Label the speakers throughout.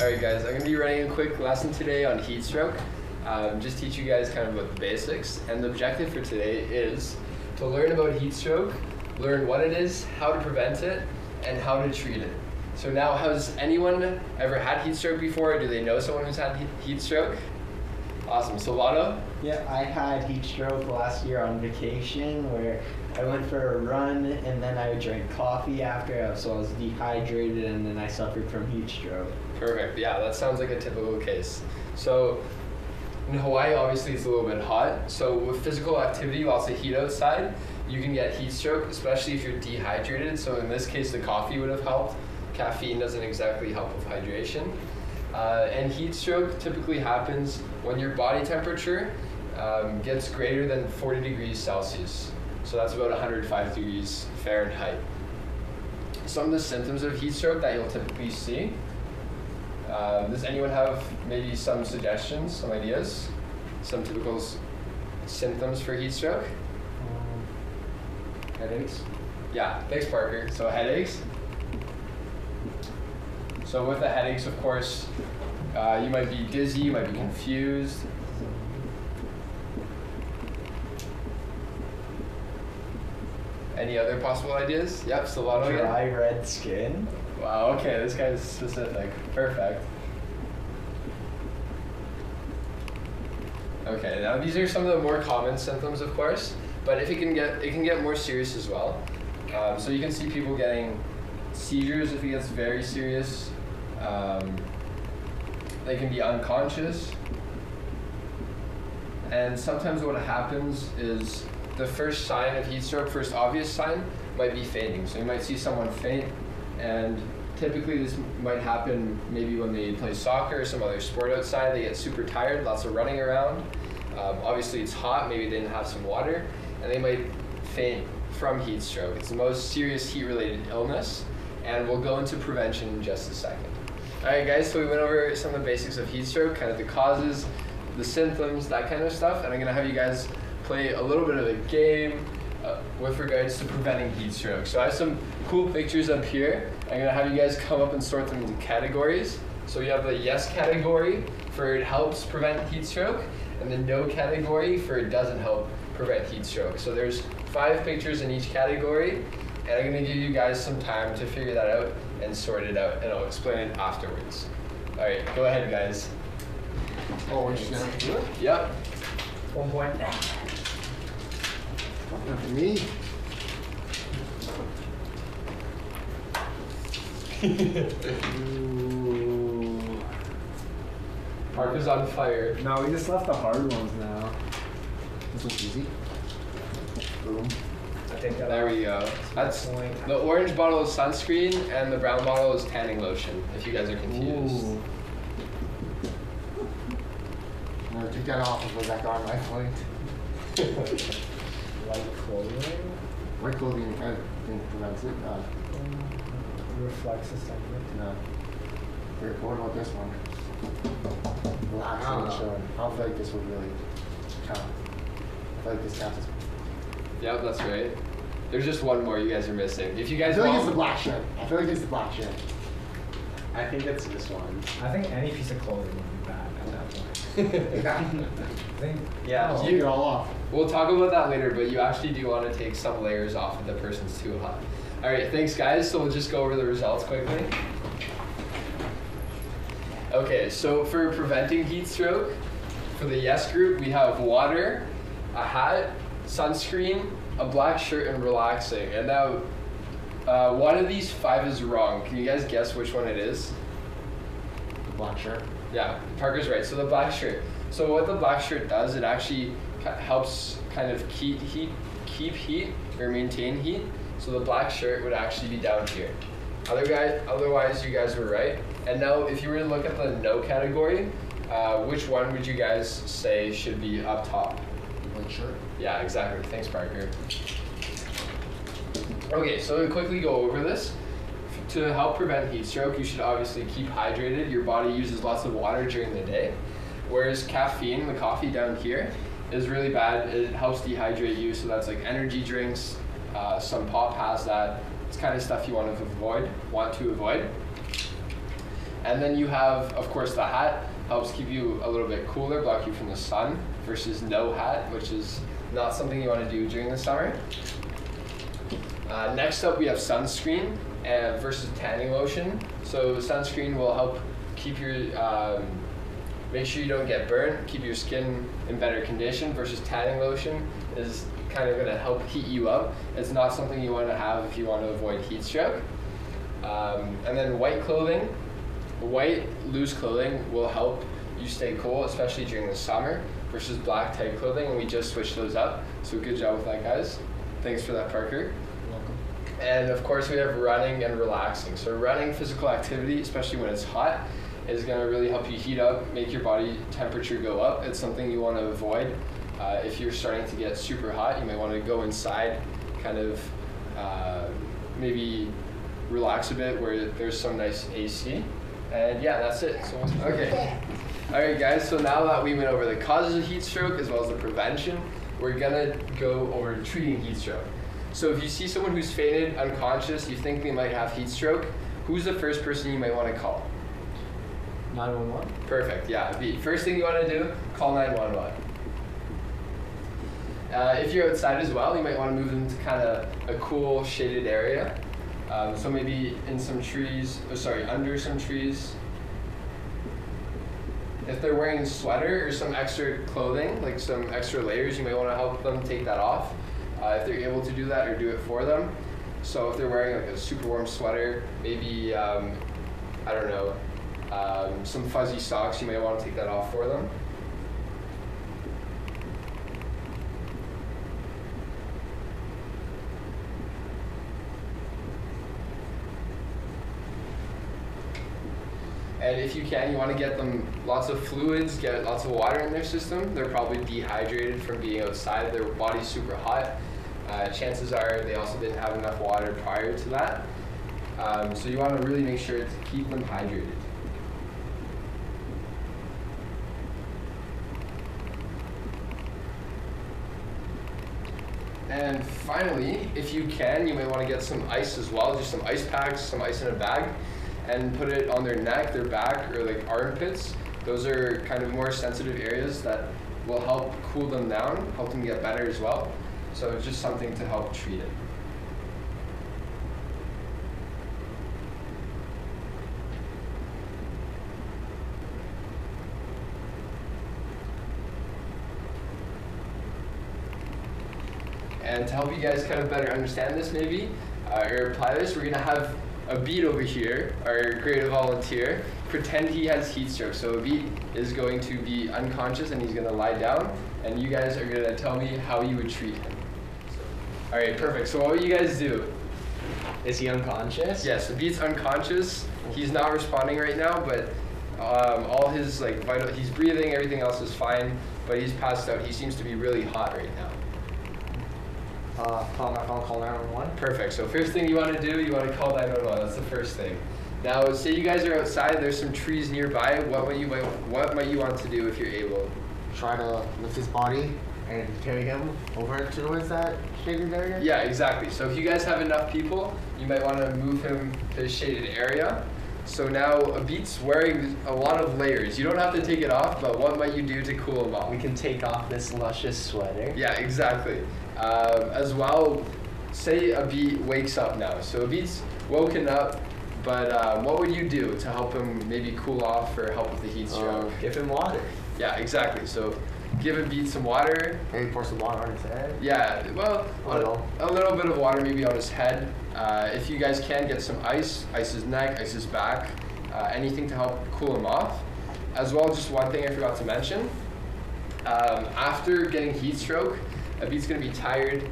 Speaker 1: Alright guys, I'm going to be running a quick lesson today on heat stroke. Just teach you guys kind of about the basics, and the objective for today is to learn about heat stroke, learn what it is, how to prevent it, and how to treat it. So now, has anyone ever had heat stroke before? Do they know someone who's had heat stroke? Awesome. So Lotto?
Speaker 2: Yeah, I had heat stroke last year on vacation where I went for a run and then I drank coffee after, so I was dehydrated and then I suffered from heat stroke.
Speaker 1: Perfect. Yeah, that sounds like a typical case. So in Hawaii, obviously it's a little bit hot. So with physical activity, lots of heat outside, you can get heat stroke, especially if you're dehydrated. So in this case, the coffee would have helped. Caffeine doesn't exactly help with hydration. And heat stroke typically happens when your body temperature gets greater than 40 degrees Celsius. So that's about 105 degrees Fahrenheit. Some of the symptoms of heat stroke that you'll typically see. Does anyone have maybe some suggestions, some ideas? Some typical symptoms for heat stroke?
Speaker 2: Headaches?
Speaker 1: Yeah, thanks Parker. So headaches. So with the headaches, of course, you might be dizzy, you might be confused. Any other possible ideas? Yep, Solano again.
Speaker 2: Dry red skin.
Speaker 1: Wow, okay, this guy's specific. Perfect. Okay, now these are some of the more common symptoms, of course, but it can get more serious as well. So you can see people getting seizures if it gets very serious. They can be unconscious. And sometimes what happens is the first sign of heat stroke, first obvious sign, might be fainting. So you might see someone faint, and typically this might happen maybe when they play soccer or some other sport outside. They get super tired, lots of running around. Obviously it's hot, maybe they didn't have some water, and they might faint from heat stroke. It's the most serious heat-related illness, and we'll go into prevention in just a second. Alright guys, so we went over some of the basics of heat stroke, kind of the causes, the symptoms, that kind of stuff, and I'm going to have you guys play a little bit of a game with regards to preventing heat stroke. So I have some cool pictures up here. I'm going to have you guys come up and sort them into categories. So you have the yes category for it helps prevent heat stroke, and the no category for it doesn't help prevent heat stroke. So there's 5 pictures in each category, and I'm going to give you guys some time to figure that out and sort it out, and I'll explain it afterwards. All right, go ahead guys.
Speaker 3: Oh, we're just gonna do it?
Speaker 1: Yep.
Speaker 2: 1 point.
Speaker 3: Not for me.
Speaker 2: Ooh.
Speaker 1: Parker's on fire.
Speaker 4: No, we just left the hard ones now.
Speaker 3: This one's easy. Boom.
Speaker 2: I think that
Speaker 1: There we go. That's the orange bottle is sunscreen and the brown bottle is tanning lotion, if you guys are confused.
Speaker 4: Ooh.
Speaker 3: I'm gonna take that off and put it back on my point.
Speaker 2: light clothing.
Speaker 3: White clothing kind of prevents it.
Speaker 2: Reflects the sunlight.
Speaker 3: No. Here, what about this one? Relax
Speaker 4: I don't
Speaker 3: and
Speaker 4: know.
Speaker 3: showing. I don't feel like this would really count. I feel like this counts as.
Speaker 1: Yep, that's right. There's just one more you guys are missing. If you guys
Speaker 3: I feel like it's the
Speaker 1: want,
Speaker 3: black shirt. I feel like it's the black shirt.
Speaker 2: I think it's this one.
Speaker 4: I think any piece of clothing would be bad at that point. I think.
Speaker 2: Yeah.
Speaker 3: Oh, you're all off.
Speaker 1: we'll talk about that later, but you actually do want to take some layers off if the person's too hot. All right, thanks guys. So we'll just go over the results quickly. Okay, so for preventing heat stroke, for the yes group, we have water, a hat, sunscreen, a black shirt, and relaxing. And now, one of these 5 is wrong. Can you guys guess which one it is?
Speaker 3: The black shirt.
Speaker 1: Yeah, Parker's right. So the black shirt. So what the black shirt does, it actually helps kind of keep heat or maintain heat. So the black shirt would actually be down here. Otherwise, you guys were right. And now, if you were to look at the no category, which one would you guys say should be up top?
Speaker 3: White shirt.
Speaker 1: Yeah, exactly. Thanks, Parker. Okay, so to quickly go over this. To help prevent heat stroke, you should obviously keep hydrated. Your body uses lots of water during the day. Whereas caffeine, the coffee down here, is really bad. It helps dehydrate you, so that's like energy drinks. Some pop has that. It's kind of stuff you want to avoid. And then you have, of course, the hat. Helps keep you a little bit cooler, block you from the sun, versus no hat, which is not something you want to do during the summer. Next up, we have sunscreen versus tanning lotion. So sunscreen will help keep your, make sure you don't get burnt, keep your skin in better condition, versus tanning lotion is kind of going to help heat you up. It's not something you want to have if you want to avoid heat stroke. And then white clothing. White loose clothing will help you stay cool, especially during the summer, versus black tight clothing, and we just switched those up. So good job with that, guys. Thanks for that, Parker.
Speaker 4: Welcome.
Speaker 1: And of course we have running and relaxing. So running, physical activity, especially when it's hot, is going to really help you heat up, make your body temperature go up. It's something you want to avoid. If you're starting to get super hot, you may want to go inside, kind of maybe relax a bit where there's some nice AC. And yeah, that's it. So, okay. All right, guys. So now that we went over the causes of heat stroke as well as the prevention, we're gonna go over treating heat stroke. So if you see someone who's fainted, unconscious, you think they might have heat stroke, who's the first person you might want to call?
Speaker 2: 911.
Speaker 1: Perfect. Yeah. The first thing you want to do, call 911. If you're outside as well, you might want to move them to kind of a cool shaded area. So maybe in some trees, under some trees. If they're wearing a sweater or some extra clothing, like some extra layers, you may want to help them take that off. If they're able to do that, or do it for them. So if they're wearing like a super warm sweater, maybe, I don't know, some fuzzy socks, you may want to take that off for them. And if you can, you want to get them lots of fluids, get lots of water in their system. They're probably dehydrated from being outside. Their body's super hot. Chances are they also didn't have enough water prior to that. So you want to really make sure to keep them hydrated. And finally, if you can, you may want to get some ice as well, just some ice packs, some ice in a bag, and put it on their neck, their back, or like armpits. Those are kind of more sensitive areas that will help cool them down, help them get better as well. So it's just something to help treat it. And to help you guys kind of better understand this maybe, or apply this, we're gonna have Abid over here, our creative volunteer, pretend he has heat stroke. So Abid is going to be unconscious and he's gonna lie down, and you guys are gonna tell me how you would treat him. All right, perfect. So what would you guys do?
Speaker 2: Is he unconscious?
Speaker 1: Yes, Abid's unconscious. He's not responding right now, but all his like vital, he's breathing, everything else is fine, but he's passed out. He seems to be really hot right now.
Speaker 3: Call my phone, call 911.
Speaker 1: Perfect. So first thing you want to do, you want to call 911. That's the first thing. Now, say you guys are outside. There's some trees nearby. What might you want to do if you're able?
Speaker 3: Try to lift his body and carry him over towards that shaded area.
Speaker 1: Yeah, exactly. So if you guys have enough people, you might want to move him to a shaded area. So now Abid's wearing a lot of layers. You don't have to take it off, but what might you do to cool him off?
Speaker 2: We can take off this luscious sweater.
Speaker 1: Yeah, exactly. As well, say Abid wakes up now. So Abid's woken up, but what would you do to help him maybe cool off or help with the heat stroke?
Speaker 2: Give him water.
Speaker 1: Yeah, exactly. So give Abid some water.
Speaker 3: Maybe pour some water on his head.
Speaker 1: Yeah, well, a little bit of water maybe on his head. If you guys can, get some ice his neck, ice his back, anything to help cool him off. As well, just one thing I forgot to mention. After getting heat stroke, Abid's going to be tired.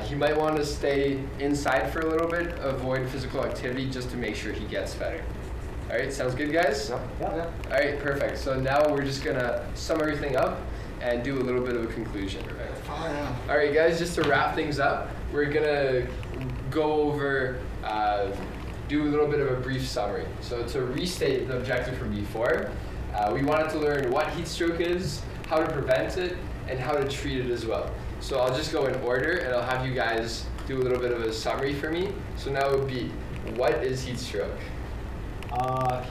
Speaker 1: He might want to stay inside for a little bit, avoid physical activity just to make sure he gets better. All right, sounds good, guys?
Speaker 3: Yeah.
Speaker 1: All right, perfect. So now we're just going to sum everything up and do a little bit of a conclusion. All right, guys, just to wrap things up, we're going to go over, do a little bit of a brief summary. So to restate the objective from before, we wanted to learn what heat stroke is, how to prevent it, and how to treat it as well. So I'll just go in order and I'll have you guys do a little bit of a summary for me. So now it would be, what is heat stroke?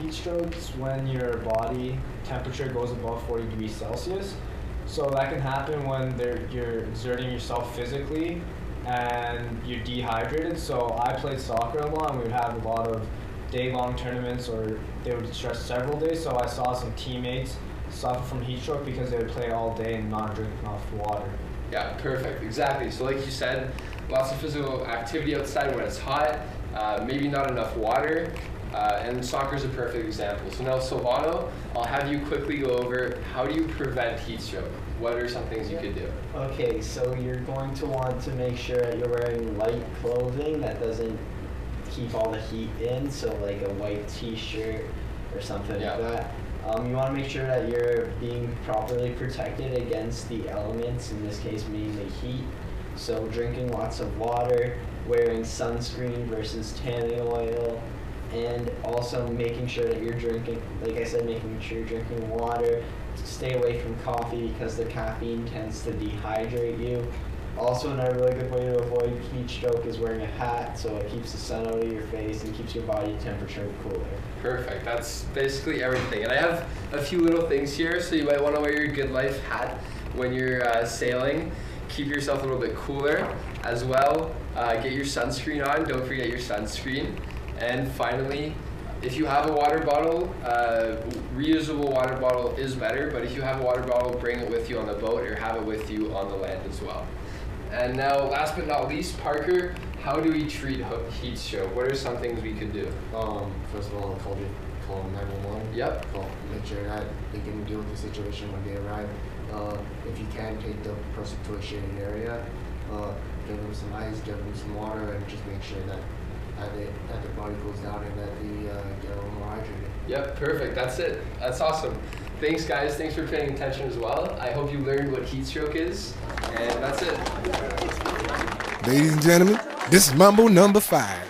Speaker 5: Heat stroke's when your body temperature goes above 40 degrees Celsius. So that can happen when you're exerting yourself physically and you're dehydrated. So I played soccer a lot, and we would have a lot of day-long tournaments, or they would stretch several days. So I saw some teammates suffer from heat stroke because they would play all day and not drink enough water.
Speaker 1: Yeah, perfect. Exactly. So like you said, lots of physical activity outside when it's hot, maybe not enough water, and soccer is a perfect example. So now, Silvano, I'll have you quickly go over how do you prevent heat stroke? What are some things you could do?
Speaker 2: Okay, so you're going to want to make sure that you're wearing light clothing that doesn't keep all the heat in, so like a white t-shirt or something
Speaker 1: Yeah.
Speaker 2: like that. You want to make sure that you're being properly protected against the elements, in this case mainly heat. So drinking lots of water, wearing sunscreen versus tanning oil, and also making sure that you're drinking, like I said, making sure you're drinking water. Stay away from coffee because the caffeine tends to dehydrate you. Also, another really good way to avoid heat stroke is wearing a hat, so it keeps the sun out of your face and keeps your body temperature cooler.
Speaker 1: Perfect. That's basically everything. And I have a few little things here, so you might want to wear your Good Life hat when you're sailing. Keep yourself a little bit cooler as well. Get your sunscreen on. Don't forget your sunscreen. And finally, if you have a water bottle, reusable water bottle is better, but if you have a water bottle, bring it with you on the boat or have it with you on the land as well. And now, last but not least, Parker, how do we treat heat stroke? What are some things we could do?
Speaker 3: First of all, call 911.
Speaker 1: Yep.
Speaker 3: Make sure that they can deal with the situation when they arrive. If you can, take the person to a shaded area. Give them some ice, give them some water, and just make sure that the body cools down and that they get a little more hydrated.
Speaker 1: Yep, perfect. That's it. That's awesome. Thanks, guys. Thanks for paying attention as well. I hope you learned what heat stroke is, and that's it.
Speaker 6: Ladies and gentlemen, this is Mambo number 5.